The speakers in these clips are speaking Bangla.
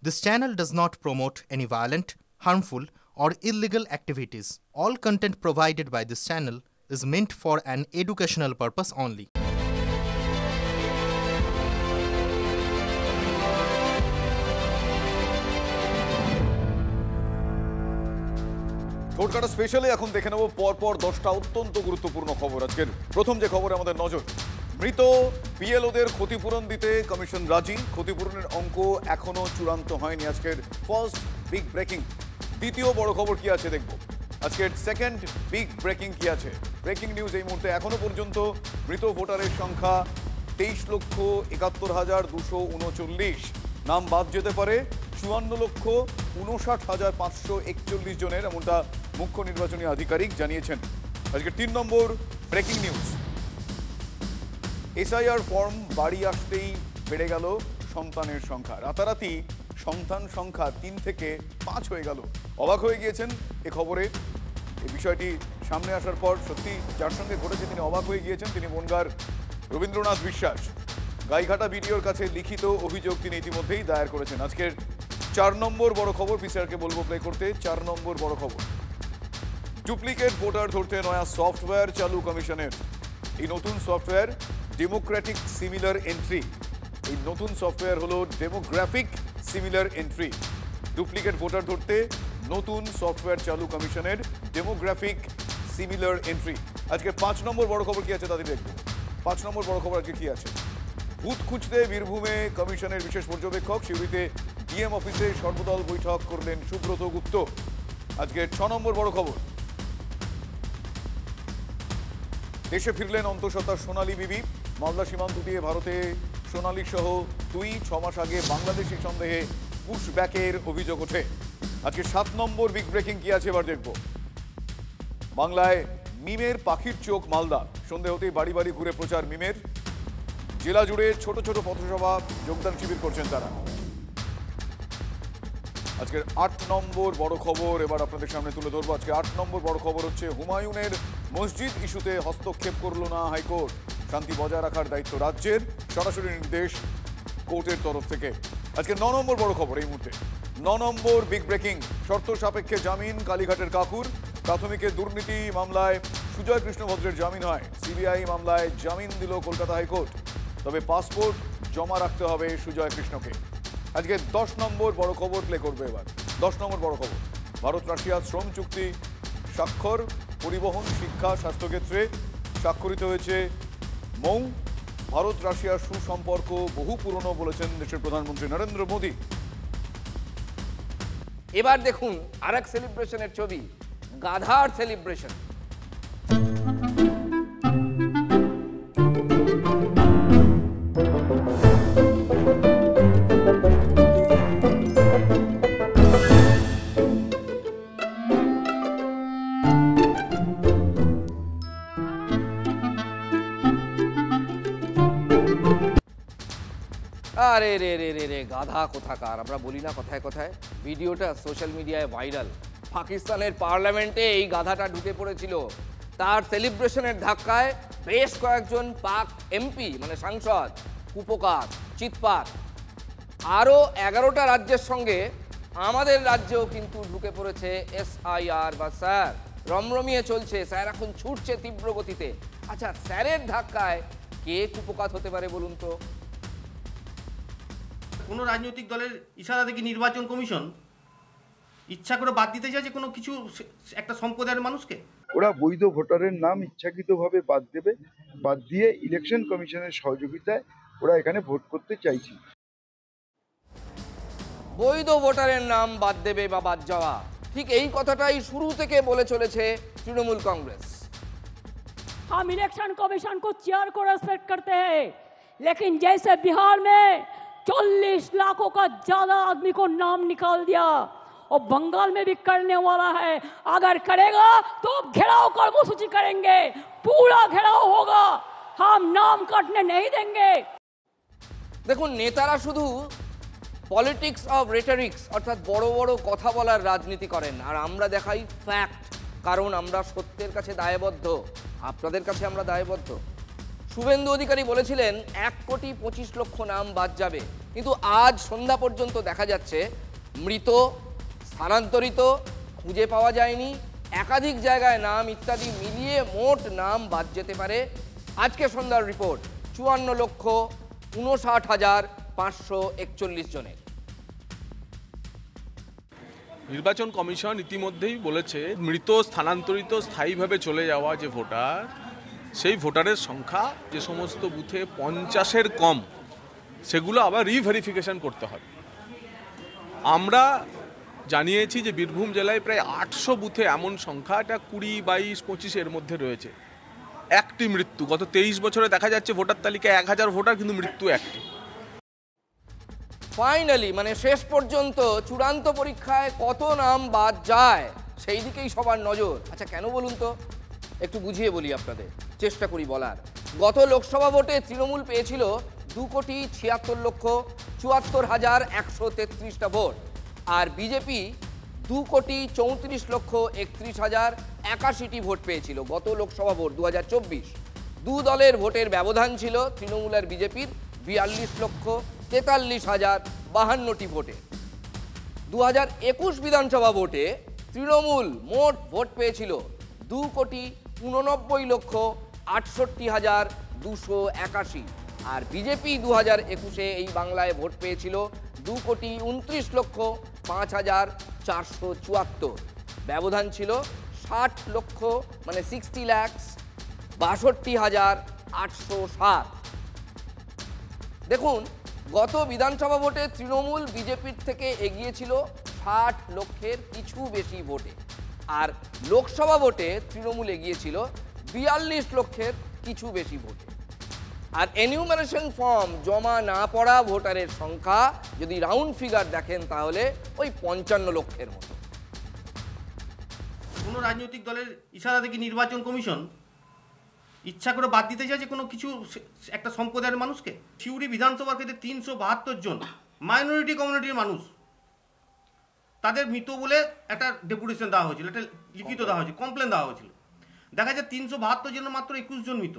This channel does not promote any violent, harmful, or illegal activities. All content provided by this channel is meant for an educational purpose only. ঠোঁটকাটা স্পেশালে এখন দেখে নেব পরপর 10টা অত্যন্ত গুরুত্বপূর্ণ খবর। আজকের প্রথম যে খবরে আমাদের নজর, মৃত বিএলওদের ক্ষতিপূরণ দিতে কমিশন রাজি, ক্ষতিপূরণের অঙ্ক এখনো চূড়ান্ত হয়নি। আজকের ফার্স্ট বিগ ব্রেকিং। দ্বিতীয় বড় খবর কি আছে দেখব। আজকের সেকেন্ড বিগ ব্রেকিং কি আছে, ব্রেকিং নিউজ এই মুহূর্তে। এখনো পর্যন্ত মৃত ভোটারের সংখ্যা 23,71,239। নাম বাদ যেতে পারে 54,59,541 জনের, এমনটা মুখ্য নির্বাচনী আধিকারিক জানিয়েছেন। আজকে 3 নম্বর ব্রেকিং নিউজ। এসআইআর ফর্ম বাড়ি আসতেই বেড়ে গেল সন্তানের সংখ্যা। রাতারাতি সন্তান সংখ্যা 3 থেকে 5 হয়ে গেল। অবাক হয়ে গিয়েছেন এ খবরে। এই বিষয়টি সামনে আসার পর সত্যি যার সঙ্গে ঘটেছে তিনি অবাক হয়ে গিয়েছেন। তিনি বনগাঁর রবীন্দ্রনাথ বিশ্বাস। গাইঘাটা বিডিওর কাছে লিখিত অভিযোগ তিনি ইতিমধ্যেই দায়ের করেছেন। আজকের 4 নম্বর বড় খবর, পিসিআরকে বলবো প্লে করতে। 4 নম্বর বড় খবর, ডুপ্লিকেট ভোটার ধরতে নয়া সফটওয়্যার চালু কমিশনের। এই নতুন সফটওয়্যার ডেমোক্রেটিক সিমিলার এন্ট্রি। এই নতুন সফটওয়্যার হলো demographic similar entry. Duplicate voter ধরতে নতুন সফটওয়্যার চালু কমিশনের ডেমোগ্রাফিক সিমিলার এন্ট্রি। আজকে 5 নম্বর বড় খবর কি আছে তাদের দেখবো। 5 নম্বর বড় খবর আজকে কি আছে। বুথ খুঁজতে বীরভূমে কমিশনের বিশেষ পর্যবেক্ষক। সিউড়িতে ডিএম অফিসে সর্বদল বৈঠক করলেন সুব্রত গুপ্ত। আজকে 6 নম্বর বড় খবর, দেশে ফিরলেন অন্তঃসত্ত্বা সোনালী বিবি। মালদা সীমান্ত দিয়ে ভারতে সোনালী সহ 6 মাস আগে বাংলাদেশি সন্দেহে পুশব্যাকের অভিযোগ ওঠে। আজকে 7 নম্বর বিগ ব্রেকিং কি আছে এবার দেখব। বাংলায় মিমের পাখির চোখ মালদা। সন্ধে হতেই বাড়ি বাড়ি ঘুরে প্রচার মিমের। জেলা জুড়ে ছোট ছোট পথসভা, যোগদান শিবির করছেন তারা। আজকের 8 নম্বর বড় খবর এবার আপনাদের সামনে তুলে ধরবো। আজকে 8 নম্বর বড় খবর হচ্ছে হুমায়ুনের মসজিদ ইস্যুতে হস্তক্ষেপ করল না হাইকোর্ট। শান্তি বজায় রাখার দায়িত্ব রাজ্যের, সরাসরি নির্দেশ কোর্টের তরফ থেকে। আজকে 9 নম্বর বড় খবর এই মুহূর্তে। 9 নম্বর বিগ ব্রেকিং, শর্ত সাপেক্ষে জামিন কালীঘাটের কাকুর। প্রাথমিকের দুর্নীতি মামলায় সুজয় কৃষ্ণ ভদ্রের জামিন হয়। সিবিআই মামলায় জামিন দিল কলকাতা হাইকোর্ট। তবে পাসপোর্ট জমা রাখতে হবে সুজয় কৃষ্ণকে। আজকে 10 নম্বর বড় খবর প্লে করবে এবার। 10 নম্বর বড় খবর, ভারত রাশিয়া শ্রম চুক্তি স্বাক্ষর। পরিবহন, শিক্ষা, স্বাস্থ্যক্ষেত্রে স্বাক্ষরিত হয়েছে মৌ। ভারত রাশিয়ার সুসম্পর্ক বহু পুরনো বলেছেন দেশের প্রধানমন্ত্রী নরেন্দ্র মোদী। এবার দেখুন আরেক সেলিব্রেশনের ছবি, গাধার সেলিব্রেশন। আরে রে রে রে রে গাধা কোথাকার। আমরা বলি না কথায় কথায়। ভিডিওটা সোশ্যাল মিডিয়ায় ভাইরাল। পাকিস্তানের পার্লামেন্টে এই গাধাটা ঢুকে পড়েছিল। তার সেলিব্রেশনের ধাক্কায় বেশ কয়েকজন পাক এমপি মানে সাংসদ কুপোকাত, চিৎপাত, আরও 11টা রাজ্যের সঙ্গে আমাদের রাজ্যেও কিন্তু ঢুকে পড়েছে এসআইআর বা স্যার। রমরমিয়ে চলছে, স্যার এখন ছুটছে তীব্র গতিতে। আচ্ছা, স্যারের ধাক্কায় কে কুপোকাত হতে পারে বলুন তো? কোনো রাজনৈতিক দলের ইশারা থেকে নির্বাচন কমিশন ইচ্ছা করে বাদ দিতে চাইছে কোনো কিছু একটা সম্প্রদায়ের মানুষকে। ওরা বৈধ ভোটারের নাম ইচ্ছাকৃতভাবে বাদ দেবে, বাদ দিয়ে ইলেকশন কমিশনের সহযোগিতায় ওরা এখানে ভোট করতে চাইছে। বৈধ ভোটারের নাম বাদ দেবে বা বাদ যাওয়া, ঠিক এই কথাটাই শুরু থেকে বলে চলেছে তৃণমূল কংগ্রেস। हम इलेक्शन कमीशन को चेयर को रेस्पेक्ट करते हैं, लेकिन जैसे बिहार में 40 लाखों का ज्यादा आदमी को नाम निकाल दिया और बंगाल में भी करने वाला है। अगर करेगा तो घेराव कर्मसूची करेंगे, पूरा घेराव होगा, हम नाम काटने नहीं देंगे। দেখুন, নেতারা শুধু পলিটিক্স অফ রেটরিক্স অর্থাৎ বড় বড় কথা বলার রাজনীতি করেন, আর আমরা দেখাই ফ্যাক্ট। কারণ আমরা সত্যের কাছে দায়বদ্ধ, আপনাদের কাছে আমরা দায়বদ্ধ। শুভেন্দু অধিকারী বলেছিলেন 1,25,00,000 নাম বাদ যাবে, কিন্তু আজ সন্ধ্যা পর্যন্ত দেখা যাচ্ছে মৃত, স্থানান্তরিত, খুঁজে পাওয়া যায়নি, একাধিক জায়গায় নাম ইত্যাদি মিলিয়ে মোট নাম বাদ যেতে পারে আজকে সন্ধ্যার রিপোর্ট 54,59,541 জনের। নির্বাচন কমিশন ইতিমধ্যেই বলেছে মৃত, স্থানান্তরিত, স্থায়ীভাবে চলে যাওয়া যে ভোটার, সেই ভোটারের সংখ্যা যে সমস্ত বুথে 50-এর কম, সেগুলো আবার রিভেরিফিকেশন করতে হবে। আমরা জানিয়েছি যে বীরভূম জেলায় প্রায় 800 বুথে এমন সংখ্যা, এটা 20, 22, 25-এর মধ্যে রয়েছে। একটি মৃত্যু, গত 23 বছরে দেখা যাচ্ছে ভোটার তালিকায় 1000 ভোটার, কিন্তু মৃত্যু একটি। ফাইনালি মানে শেষ পর্যন্ত চূড়ান্ত পরীক্ষায় কত নাম বাদ যায় সেই দিকেই সবার নজর। আচ্ছা কেন বলুন তো, একটু বুঝিয়ে বলি আপনাদের, চেষ্টা করি বলার। গত লোকসভা ভোটে তৃণমূল পেয়েছিল 2,76,74,133টা ভোট, আর বিজেপি 2,34,31,081টি ভোট পেয়েছিল গত লোকসভা ভোট 2024। দু দলের ভোটের ব্যবধান ছিল তৃণমূল আর বিজেপির 42,43,052টি ভোটে। 2021 বিধানসভা ভোটে তৃণমূল মোট ভোট পেয়েছিল 2,89,68,281, আর বিজেপি 2021-এ এই বাংলায় ভোট পেয়েছিল 2,29,05,474। ব্যবধান ছিল 60 লক্ষ, মানে 60 লাখ 62,807। দেখুন, গত বিধানসভা ভোটে তৃণমূল বিজেপির থেকে এগিয়েছিল 60 লক্ষের কিছু বেশি ভোটে, আর লোকসভা ভোটে তৃণমূল এগিয়েছিল 42 লক্ষের কিছু বেশি ভোটে। আর এনিউমারেশন ফর্ম জমা না পড়া ভোটারের সংখ্যা যদি রাউন্ড ফিগার দেখেন তাহলে ওই 55 লক্ষের মতো। কোনো রাজনৈতিক দলের ইশারা থেকে নির্বাচন কমিশন ইচ্ছা করে বাদ দিতে চায় যে কোনো কিছু একটা সম্প্রদায়ের মানুষকে। সিউড়ি বিধানসভার ক্ষেত্রে 372 জন মাইনরিটি কমিউনিটির মানুষ, তাদের মৃত বলে একটা ডেপুটেশন দেওয়া হয়েছিল, একটা লিখিত দেওয়া হয়েছিল, কমপ্লেন দেওয়া হয়েছিল। দেখা যায় 372 জনের মাত্র 21 জন মৃত।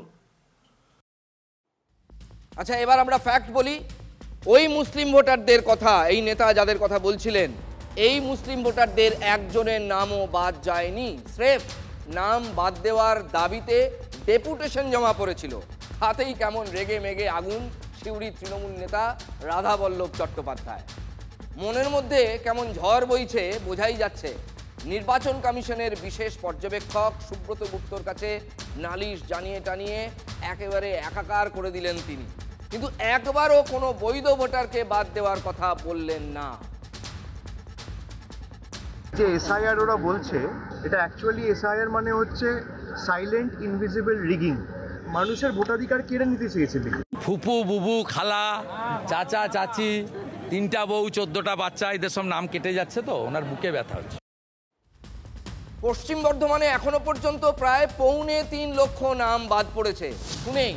আচ্ছা এবার আমরা ফ্যাক্ট বলি। ওই মুসলিম ভোটারদের কথা, এই নেতা যাদের কথা বলছিলেন, এই মুসলিম ভোটারদের একজনের নামও বাদ যায়নি। স্রেফ নাম বাদ দেওয়ার দাবিতে ডেপুটেশন জমা পড়েছিল। তাতেই কেমন রেগে মেগে আগুন সিউড়ির তৃণমূল নেতা রাধাবল্লভ চট্টোপাধ্যায়। মনের মধ্যে কেমন ঝড় বইছে বোঝাই যাচ্ছে। নির্বাচন কমিশনের বিশেষ পর্যবেক্ষক সুব্রত গুপ্তর কাছে নালিশ জানিয়ে টানিয়ে একেবারে একাকার করে দিলেন তিনি, কিন্তু একবারও কোনো বৈধ ভোটারকে বাদ দেওয়ার কথা বললেন না। যে এসআইআর ওরা বলছে, এটা অ্যাকচুয়ালি এসআইআর মানে হচ্ছে সাইলেন্ট ইনভিজিবল রিগিং। মানুষের ভোটাধিকার কেড়ে নিতে চেয়েছে। ফুপু, বুবু, খালা, চাচা, চাচি, 3টা বউ, 14টা বাচ্চা, এদের সব নাম কেটে যাচ্ছে, তো ওনার বুকে ব্যথা হচ্ছে। পশ্চিম বর্ধমানে এখনো পর্যন্ত প্রায় 3.25 লক্ষ নাম বাদ পড়েছে। শুনেই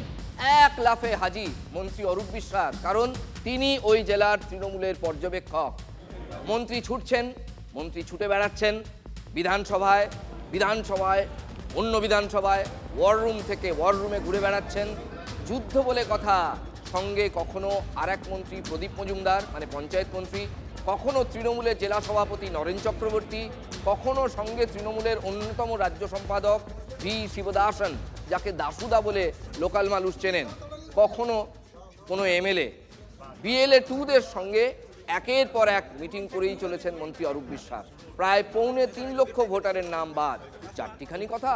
এক লাফে হাজির মন্ত্রী অরূপ বিশ্বাস, কারণ তিনি ওই জেলার তৃণমূলের পর্যবেক্ষক। মন্ত্রী ছুটছেন, মন্ত্রী ছুটে বেড়াচ্ছেন বিধানসভায়, অন্য বিধানসভায়, ওয়ার রুম থেকে ওয়ার রুমে ঘুরে বেড়াচ্ছেন। যুদ্ধ বলে কথা, সঙ্গে কখনো আর এক মন্ত্রী প্রদীপ মজুমদার, মানে পঞ্চায়েত মন্ত্রী, কখনো তৃণমূলের জেলা সভাপতি নরেন চক্রবর্তী, কখনো সঙ্গে তৃণমূলের অন্যতম রাজ্য সম্পাদক ভি শিবদাসন, যাকে দাসুদা বলে লোকাল মানুষ চেনেন, কখনো কোনো এমএলএ। বিএলএ 2দের সঙ্গে একের পর এক মিটিং করেই চলেছেন মন্ত্রী অরূপ বিশ্বাস। প্রায় 3.25 লক্ষ ভোটারের নাম বাদ, চারটিখানি কথা।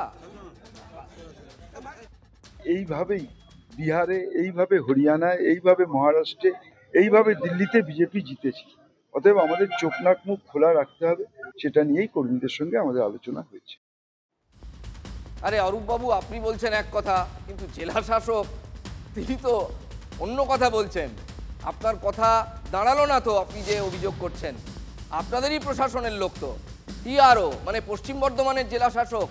এইভাবেই বিহারে, এইভাবে হরিয়ানায়, এইভাবে মহারাষ্ট্রে, এইভাবে দিল্লিতে বিজেপি জিতেছে। অতএব আমাদের চোখ নাক মুখ খোলা রাখতে হবে, সেটা নিয়েই কর্মীদের সঙ্গে আমাদের আলোচনা হয়েছে। আরে অরূপবাবু, আপনি বলছেন এক কথা, কিন্তু জেলা শাসক তিনি তো অন্য কথা বলছেন। আপনার কথা দাঁড়ালো না তো, আপনি যে অভিযোগ করছেন। আপনাদেরই প্রশাসনের লোক তো, টিআরও মানে পশ্চিম বর্ধমানের জেলা শাসক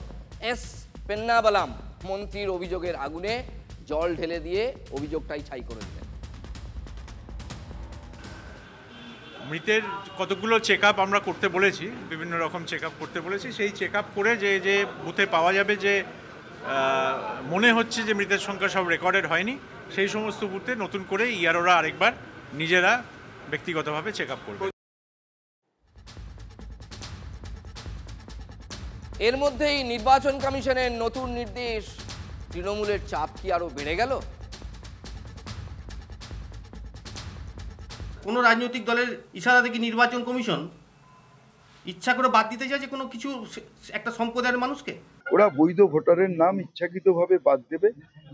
এস পেন্নাবালাম মন্ত্রীর অভিযোগের আগুনে জল ঢেলে দিয়ে অভিযোগটাই ছাই করে দিলেন। মৃতের কতগুলো চেক আপ আমরা করতে বলেছি, বিভিন্ন রকম চেক আপ করতে বলেছি। সেই চেক আপ করে যে বুথে পাওয়া যাবে যে মনে হচ্ছে যে মৃতের সংখ্যা সব রেকর্ডেড হয়নি, সেই সমস্ত বুথে নতুন করে ইআরওরা আরেকবার নিজেরা ব্যক্তিগতভাবে চেক আপ করবে। এর মধ্যেই নির্বাচন কমিশনের নতুন নির্দেশ, তৃণমূলের চাপ কি আরো বেড়ে গেল? কোনো রাজনৈতিক দলের ইশারা থেকে নির্বাচন কমিশন ইচ্ছা করে বাদ দিতে চায় যে কোনো কিছু একটা সম্প্রদায়ের মানুষকে? ওরা বৈধ ভোটারের নাম ইচ্ছাকৃতভাবে বাদ দেবে,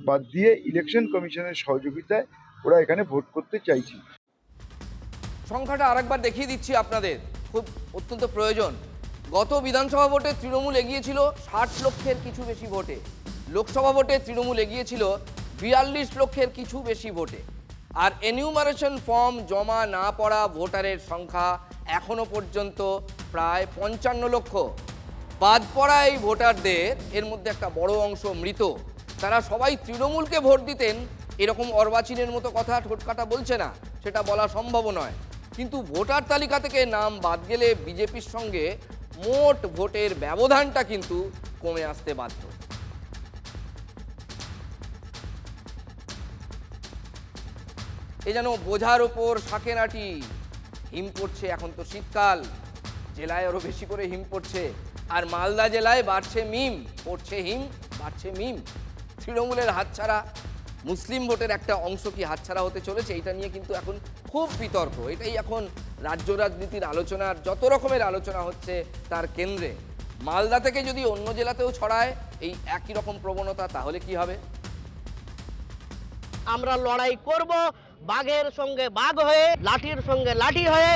বাদ দিয়ে ইলেকশন কমিশনের সহযোগিতায় ওরা এখানে ভোট করতে চাইছে। সংখ্যাটা আরেকবার দেখিয়ে দিচ্ছি আপনাদের, খুব অত্যন্ত প্রয়োজন। গত বিধানসভা ভোটে তৃণমূল এগিয়েছিল 60 লক্ষের কিছু বেশি ভোটে, লোকসভা ভোটে তৃণমূল এগিয়েছিল 42 লক্ষের কিছু বেশি ভোটে। আর এনিউমারেশন ফর্ম জমা না পড়া ভোটারের সংখ্যা এখনো পর্যন্ত প্রায় 55 লক্ষ। বাদ পড়া এই ভোটারদের এর মধ্যে একটা বড় অংশ মৃত। তারা সবাই তৃণমূলকে ভোট দিতেন এরকম অর্বাচীনের মতো কথা ঠোটকাটা বলছে না, সেটা বলা সম্ভব নয়। কিন্তু ভোটার তালিকা থেকে নাম বাদ গেলে বিজেপির সঙ্গে মোট ভোটের ব্যবধানটা কিন্তু কমে আসতে বাধ্য। এ যেন বোঝার ওপর শাকের আটি। হিম পড়ছে, এখন তো শীতকাল, জেলায় আরো বেশি করে হিম পড়ছে। আর মালদা জেলায় বাড়ছে মিম, পড়ছে হিম, বাড়ছে মিম। তৃণমূলের হাতছাড়া, মুসলিম ভোটের একটা অংশ কি হাতছাড়া হতে চলেছে, এটা নিয়ে কিন্তু এখন খুব বিতর্ক। এটাই এখন রাজ্য রাজনীতির আলোচনার, যত রকমের আলোচনা হচ্ছে তার কেন্দ্রে। মালদা থেকে যদি অন্য জেলাতেও ছড়ায় এই একই রকম প্রবণতা, তাহলে কি হবে? আমরা লড়াই করব বাঘের সঙ্গে বাঘ হয়ে, লাঠির সঙ্গে লাঠি হয়ে।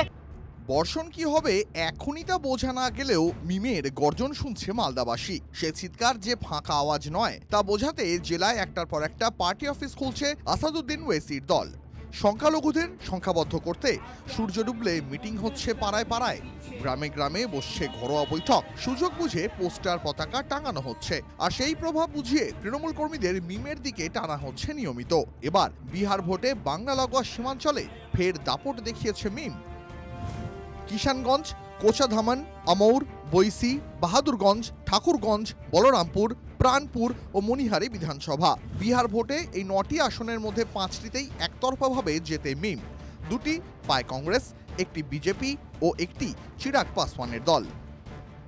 বর্ষণ কি হবে এখনই তা বোঝা না গেলেও মিমের গর্জন শুনছে মালদাবাসী। সে চিৎকার যে ফাঁকা আওয়াজ নয় তা বোঝাতে জেলায় একটার পর একটা পার্টি অফিস খুলছে আসাদুদ্দিন ওয়েসির দল। সংখ্যালঘুদের সংখ্যাবদ্ধ করতে সূর্য ডুবলে মিটিং হচ্ছে পাড়ায় পাড়ায়, গ্রামে গ্রামে বসছে ঘরোয়া বৈঠক, সুযোগ বুঝে পোস্টার পতাকা টাঙানো হচ্ছে। আর সেই প্রভাব বুঝিয়ে তৃণমূল কর্মীদের মিমের দিকে টানা হচ্ছে নিয়মিত। এবার বিহার ভোটে বাংলা লাগোয়া সীমাঞ্চলে ফের দাপট দেখিয়েছে মিম। কিষানগঞ্জ, কোচাধামন, আমৌর, বৈশি, বাহাদুরগঞ্জ, ঠাকুরগঞ্জ, বলরামপুর, প্রাণপুর ও মণিহারি বিধানসভা। বিহার ভোটে এই 9টি আসনের মধ্যে 5টিতেই একতরফাভাবে জেতে মিম। 2টি পায় কংগ্রেস, একটি বিজেপি ও একটি চিরাগ পাসওয়ানের দল।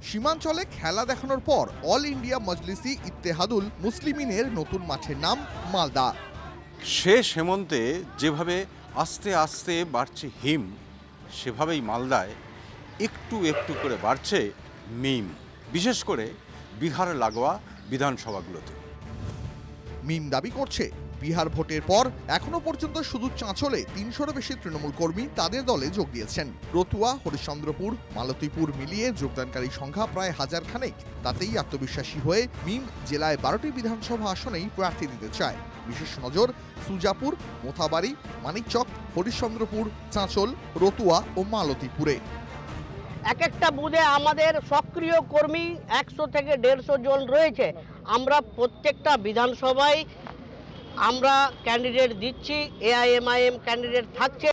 সীমাঞ্চলে খেলা দেখানোর পর অল ইন্ডিয়া মজলিসি ইত্তেহাদুল মুসলিমিনের নতুন মাঠের নাম মালদা। শেষ হেমন্তে যেভাবে আস্তে আস্তে বাড়ছে হিম, সেভাবেই মালদায় একটু একটু করে বাড়ছে মিম, বিশেষ করে বিহার লাগোয়া বিধানসভাগুলোতে। মিম দাবি করছে বিহার ভোটের পর এখনো পর্যন্ত শুধু চাঁচলে 300-এরও বেশি তৃণমূল কর্মী তাদের দলে যোগ দিয়েছেন। রতুয়া, হরিশ্চন্দ্রপুর, মালতীপুর মিলিয়ে যোগদানকারী সংখ্যা প্রায় 1000 খানেক। তাতেই আত্মবিশ্বাসী হয়ে মিম জেলায় 12টি বিধানসভা আসনেই প্রার্থী দিতে চায়। বিশেষ নজর সুজাপুর, মোথাবাড়ি, মানিকচক, হরিশ্চন্দ্রপুর, চাঁচল, রতুয়া ও মালতীপুরে। এক একটা বুথে আমাদের সক্রিয় কর্মী 100 থেকে 150 জন রয়েছে। আমরা প্রত্যেকটা বিধানসভায় আমরা ক্যান্ডিডেট দিচ্ছি, এআইএমআইএম ক্যান্ডিডেট থাকছে।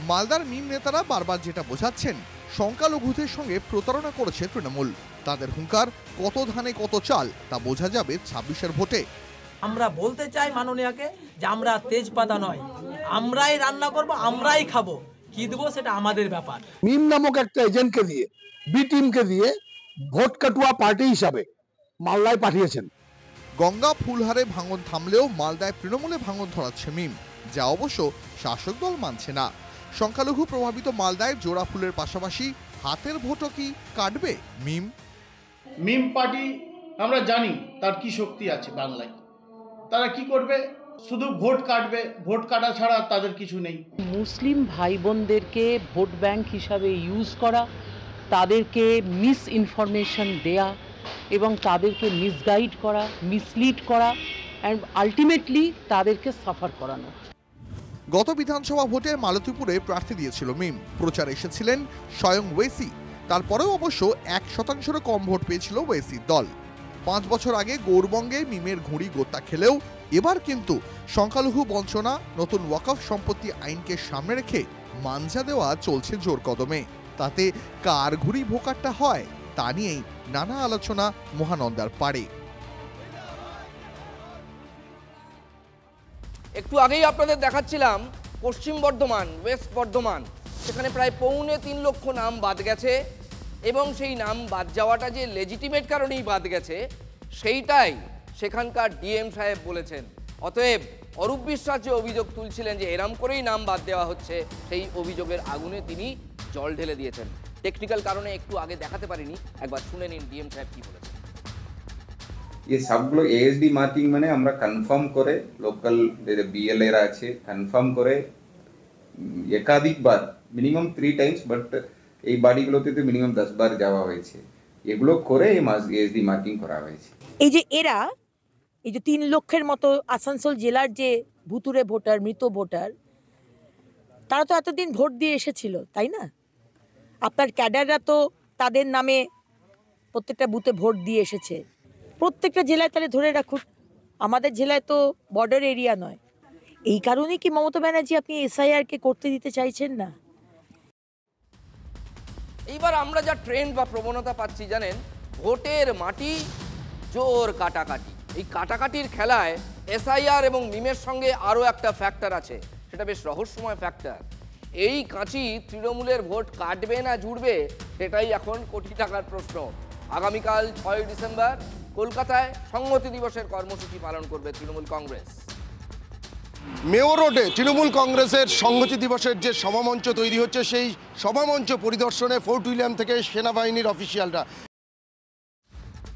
মালদার মিম নেতারা বারবার যেটা বোঝাচ্ছেন, সংখ্যালঘুদের সঙ্গে প্রতারণা করেছে তৃণমূল। তাদের হুঙ্কার কত ধানে কত চাল তা বোঝা যাবে 26-এর ভোটে। আমরা বলতে চাই মাননীয়াকে যে আমরা তেজপাতা নয়, আমরাই রান্না করব, আমরাই খাবো, কি দেবো সেটা আমাদের ব্যাপার। মিম নামক একটা এজেন্টকে দিয়ে, বি টিমকে দিয়ে ভোট কাটুয়া পার্টি হিসাবে মালদায় পাঠিয়েছেন। গঙ্গা ফুলহারে ভাঙন থামলেও মালদায় তৃণমূলে ভাঙন ধরাচ্ছে মিম, যা অবশ্য শাসক দল মানছে না। সংখ্যালঘু প্রভাবিত মালদায় জোড়া ফুলের পাশাপাশি হাতের ভোটও কি কাটবে মিম? মিম পার্টি আমরা জানি তার কি শক্তি আছে বাংলায়। তারা কি করবে? শুধু ভোট কাটবে, ভোট কাটা ছাড়া তাদের কিছু নেই। মুসলিম ভাই বোনদেরকে ভোট ব্যাংক হিসাবে ইউজ করা, তাদেরকে মিস ইনফরমেশন দেয়া এবং তাদেরকে মিসগাইড করা, মিসলিড করা অ্যান্ড আলটিমেটলি তাদেরকে সাফার করানো। গত বিধানসভা ভোটে মালতীপুরে প্রার্থী দিয়েছিল মিম, প্রচার এসেছিলেন স্বয়ং ওয়েসি। তারপরেও অবশ্য 1%-এরও কম ভোট পেয়েছিল ওয়েসির দল। 5 বছর আগে গৌরবঙ্গে মিমের ঘুড়ি গোত্তা খেলেও এবার কিন্তু সংখ্যালঘু বঞ্চনা, নতুন ওয়াকফ সম্পত্তি আইনকে সামনে রেখে মানজা দেওয়া চলছে জোর কদমে। তাতে কার ঘুড়ি ভোকারটা হয় তা নিয়েই নানা আলোচনা মহানন্দার পাড়ে। একটু আগেই আপনাদের দেখাচ্ছিলাম পশ্চিম বর্ধমান, ওয়েস্ট বর্ধমান, সেখানে প্রায় 3.25 লক্ষ নাম বাদ গেছে এবং সেই নাম বাদ যাওয়াটা যে লেজিটিমেট কারণেই বাদ গেছে সেইটাই সেখানকার ডিএম সাহেব বলেছেন। অতএব অরূপ বিশ্বাস যে অভিযোগ তুলছিলেন যে এরম করেই নাম বাদ দেওয়া হচ্ছে, সেই অভিযোগের আগুনে তিনি জল ঢেলে দিয়েছেন। টেকনিক্যাল কারণে একটু আগে দেখাতে পারিনি, একবার শুনে নিন ডিএম সাহেব কি বলেছেন। ये সবগুলো এএসডি মার্কিং মানে আমরা কনফার্ম করে লোকাল যে বিএলএ রা আছে কনফার্ম করে একাধিকবার মিনিমাম 3 টাইমস, বাট এই বাড়িগুলোতে তো মিনিমাম 10 বার যাওয়া হয়েছে, এগুলো করে এই এএসডি মার্কিং করা হয়েছে। এই যে এরা এই যে 3 লক্ষের মতো আসানসোল জেলার যে ভুতুরে ভোটার, মৃত ভোটার, তারা তো এতদিন ভোট দিয়ে এসেছিল, তাই না? আপনার ক্যাডাররা তো তাদের নামে প্রত্যেকটা বুথে ভোট দিয়ে এসেছে। প্রত্যেকটা জেলায় তাহলে ধরে রাখুন, আমাদের জেলায় তো বর্ডার এরিয়া নয়। এই কারণে কি মমতা ব্যানার্জি আপনি এসআইআর কে করতে দিতে চাইছেন না? এইবার আমরা যা ট্রেন্ড বা প্রবণতা পাচ্ছি জানেন, ভোটের মাটি জোর কাটাকাটি। এই কাটাকাটির খেলায় এসআইআর এবং মিমের সঙ্গে আরও একটা ফ্যাক্টর আছে, সেটা বেশ রহস্যময় ফ্যাক্টর। এই কাঁচি তৃণমূলের ভোট কাটবে না জুড়বে, সেটাই এখন কোটি টাকার প্রশ্ন। আগামীকাল 6 ডিসেম্বর কলকাতায় সংহতি দিবসের কর্মসূচি পালন করবে তৃণমূল কংগ্রেস। মেয়র রোডে তৃণমূল কংগ্রেসের সংহতি দিবসের যে সভামঞ্চ তৈরি হচ্ছে, সেই সভামঞ্চ পরিদর্শনে ফোর্ট উইলিয়াম থেকে সেনাবাহিনীর অফিসিয়ালরা।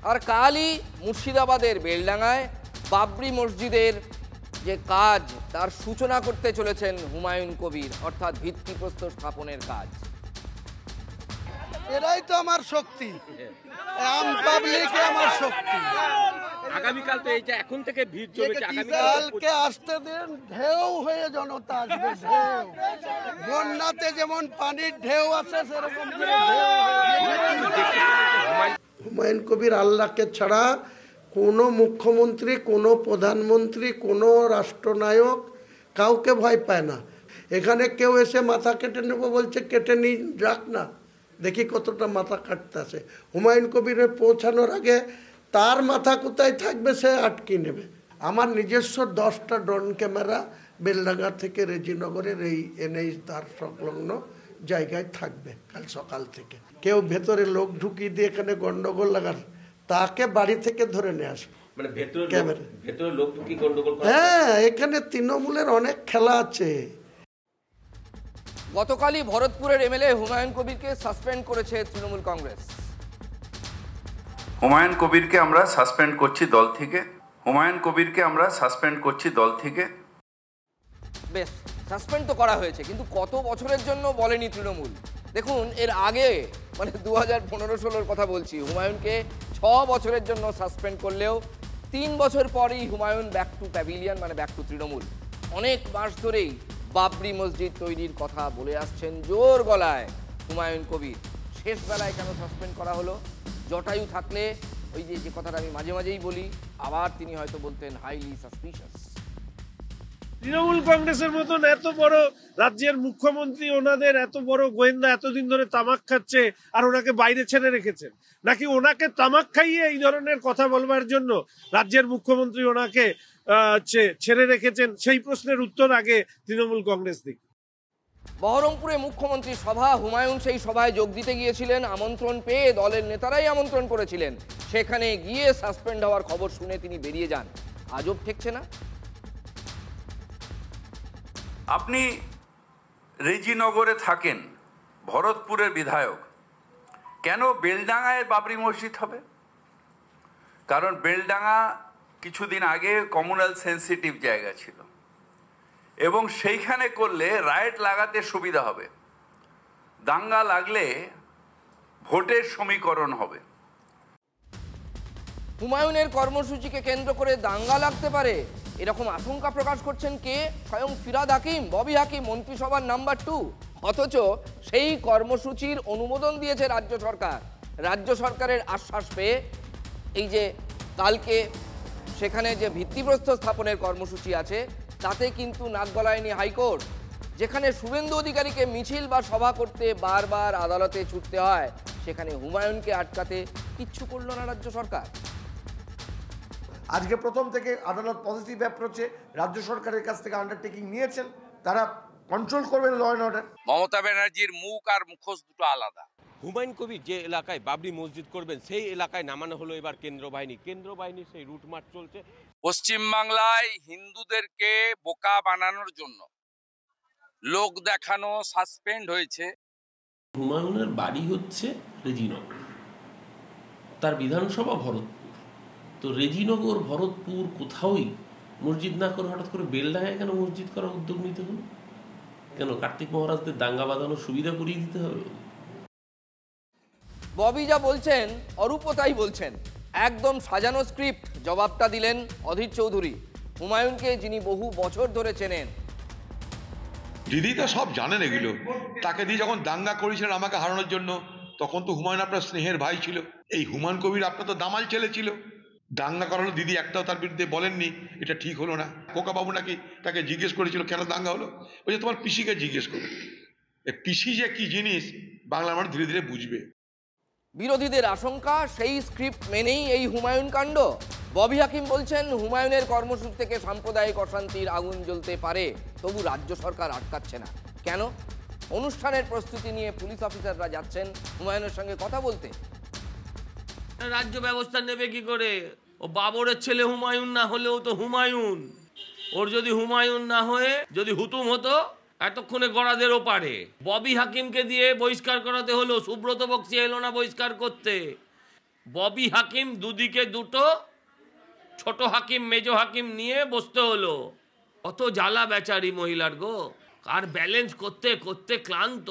আর কালই মুর্শিদাবাদের বেলডাঙ্গায় বাবরি মসজিদের যে কাজ তার সূচনা করতে চলেছেন হুমায়ুন কবির, অর্থাৎ ভিত্তিপ্রস্তর স্থাপনের কাজ। এরাই তো আমার শক্তি, আম পাবলিকে আমার শক্তি। আগামীকাল তো এইটা এখন থেকে ভিড় জমেছে, আগামীকালকে আসতে দেন, ঢেউ হয়ে জনতা আসবে। ঢেউ বন্যাতে যেমন পানির ঢেউ আসে সেরকম হুমায়ুন কবির আল্লাহকে ছাড়া কোনো মুখ্যমন্ত্রী, কোনো প্রধানমন্ত্রী, কোনো রাষ্ট্রনায়ক কাউকে ভয় পায় না। এখানে কেউ এসে মাথা কেটে নেব বলছে, কেটে নিন, যাক না, দেখি কতটা মাথা কাটতে আসে। হুমায়ুন কবিরের পৌঁছানোর আগে তার মাথা কোথায় থাকবে সে আটকে নেবে। আমার নিজস্ব 10টা ড্রোন ক্যামেরা বেলডাঙ্গা থেকে রেজিনগরের এই এনএইচ তার সংলগ্ন জায়গায় থাকবে কাল সকাল থেকে। কেউ ভেতরে লোক ঢুকিয়ে দিয়ে এখানে গন্ডগোল লাগার, তাকে বাড়ি থেকে ধরে নিয়ে আসবে। মানে ভেতরে লোক ঢুকিয়ে গন্ডগোল করা? হ্যাঁ, এখানে তৃণমূলের অনেক খেলা আছে। গতকালই ভরতপুরের এমএলএ হুমায়ুন কবিরকে সাসপেন্ড করেছে তৃণমূল কংগ্রেস। হুমায়ুন কবিরকে আমরা সাসপেন্ড করছি দল থেকে। হুমায়ুন কবিরকে আমরা সাসপেন্ড করছি দল থেকে। বেশ, সাসপেন্ড তো করা হয়েছে, কিন্তু কত বছরের জন্য বলেনি তৃণমূল। দেখুন, এর আগে মানে 2015-16 কথা বলছি, হুমায়ুনকে 6 বছরের জন্য সাসপেন্ড করলেও 3 বছর পরই হুমায়ুন ব্যাক টু প্যাভিলিয়ন, মানে ব্যাক টু তৃণমূল। অনেক মাস ধরেই বাবরি মসজিদ তৈরির কথা বলে আসছেন জোর গলায় হুমায়ুন কবির। শেষ বেলায় কেন সাসপেন্ড করা হলো? জটায়ু থাকলে ওই যে কথাটা আমি মাঝে মাঝেই বলি, আবার তিনি হয়তো বলতেন হাইলি সাসপিশিয়াস। তৃণমূল কংগ্রেসের মতন এত বড় রাজ্যের মুখ্যমন্ত্রী, ওনাদের এত বড় গোয়েন্দা এতদিন ধরে তামাক খাচ্ছে আর ওনাকে বাইরে ছেড়ে রেখেছেন, নাকি ওনাকে তামাক খাইয়ে এই ধরনের কথা বলবার জন্য রাজ্যের মুখ্যমন্ত্রী ওনাকে ছেড়ে রেখেছেন? সেই প্রশ্নের উত্তর আগে তৃণমূল কংগ্রেস দিক। বহরমপুরে মুখ্যমন্ত্রী সভা, হুমায়ুন সেই সভায় যোগ দিতে গিয়েছিলেন, আমন্ত্রণ পেয়ে দলের নেতারাই আমন্ত্রণ করেছিলেন, সেখানে গিয়ে সাসপেন্ড হওয়ার খবর শুনে তিনি বেরিয়ে যান। আজব ঠেকছে না? আপনি রেজিনগরে থাকেন, ভরতপুরের বিধায়ক, কেন বেলডাঙ্গায় বাবরি মসজিদ হবে? কারণ বেলডাঙ্গা কিছুদিন আগে কমিউনাল সেন্সিটিভ জায়গা ছিল এবং সেইখানে করলে রাইট লাগাতে সুবিধা হবে, দাঙ্গা লাগলে ভোটের সমীকরণ হবে। হুমায়ুনের কর্মসূচিকে কেন্দ্র করে দাঙ্গা লাগতে পারে এরকম আশঙ্কা প্রকাশ করছেন কে? স্বয়ং ফিরহাদ হাকিম, ববি হাকিম, মন্ত্রিসভার নাম্বার 2। অথচ সেই কর্মসূচির অনুমোদন দিয়েছে রাজ্য সরকার। রাজ্য সরকারের আশ্বাস পেয়ে এই যে কালকে সেখানে যে ভিত্তিপ্রস্তর স্থাপনের কর্মসূচি আছে তাতে কিন্তু নাক গলায়নি হাইকোর্ট। যেখানে শুভেন্দু অধিকারীকে মিছিল বা সভা করতে বারবার আদালতে ছুটতে হয়, সেখানে হুমায়ুনকে আটকাতে কিচ্ছু করল না রাজ্য সরকার। আজকে প্রথম থেকে আদালত পজিটিভ অ্যাপ্রোচে রাজ্য সরকারের কাছ থেকে আন্ডারটেকিং নিয়েছেন, তারা কন্ট্রোল করবেন ল অ্যান্ড অর্ডার। মমতা ব্যানার্জির মুখ আর মুখোশ দুটো আলাদা। হুমায়ুন কবির যে এলাকায় বাবরি মসজিদ করবেন সেই এলাকায় নামানো হলো এবার কেন্দ্র বাহিনীর সেই রুটমার্চ চলছে। পশ্চিমবাংলায় হিন্দুদেরকে বোকা বানানোর জন্য লোক দেখানো সাসপেন্ড হয়েছে। হুমায়ুনের বাড়ি হচ্ছে রেজিনগর, তার বিধানসভা ভরতপুর। তো রেজিনগর ভরতপুর কোথাওই মসজিদ না করে হঠাৎ করে বেলডাঙায় কেন মসজিদ করার উদ্যোগ নিতে হলো? কেন কার্তিক মহারাজদের দাঙ্গা বাঁধানোর সুবিধা করিয়ে দিতে হবে? ববি যা বলছেন অরূপও তাই বলছেন, একদম সাজানো স্ক্রিপ্ট। জবাবটা দিলেন অধীর চৌধুরী, হুমায়ুনকে যিনি বহু বছর ধরে চেনেন। দিদি তো সব জানেন এগুলো। তাকে দিয়ে যখন দাঙ্গা করেছিলেন আমাকে হারানোর জন্য, তখন তো হুমায়ুন আপনার স্নেহের ভাই ছিল। এই হুমায়ুন কবির আপনার তো দামাল ছেলে ছিল। দাঙ্গা করালো দিদি একটাও তার বিরুদ্ধে বলেননি এটা ঠিক হলো না। খোকাবাবু নাকি তাকে জিজ্ঞেস করেছিল কেন দাঙ্গা হলো, বলছে তোমার পিসিকে জিজ্ঞেস করো। পিসি যে কি জিনিস বাংলার মানুষ ধীরে ধীরে বুঝবে। বিরোধীদের আশঙ্কা সেই স্ক্রিপ্ট মেনেই এই হুমায়ুন কাণ্ড। ববি হাকিম বলছেন হুমায়ুনের কর্মসূচি থেকে সাম্প্রদায়িক অশান্তির আগুন জ্বলতে পারে, তবু রাজ্য সরকার আটকাচ্ছে না কেন? অনুষ্ঠানের প্রস্তুতি নিয়ে পুলিশ অফিসাররা যাচ্ছেন হুমায়ুনের সঙ্গে কথা বলতে। রাজ্য ব্যবস্থা নেবে কি করে? ও বাবরের ছেলে হুমায়ুন না হলেও তো হুমায়ুন। ওর যদি হুমায়ুন না হয়ে যদি হুতুম হতো এতক্ষণে গড়াদের ওপারে। ববি হাকিমকে দিয়ে বহিষ্কার করাতে হলো, সুব্রত বক্সি এলো না বহিষ্কার করতে। ববি হাকিম দুদিকে দুটো, ছোট হাকিম মেজো হাকিম নিয়ে বসতে হলো। অত জ্বালা বেচারি মহিলার গো, আর ব্যালেন্স করতে করতে ক্লান্ত।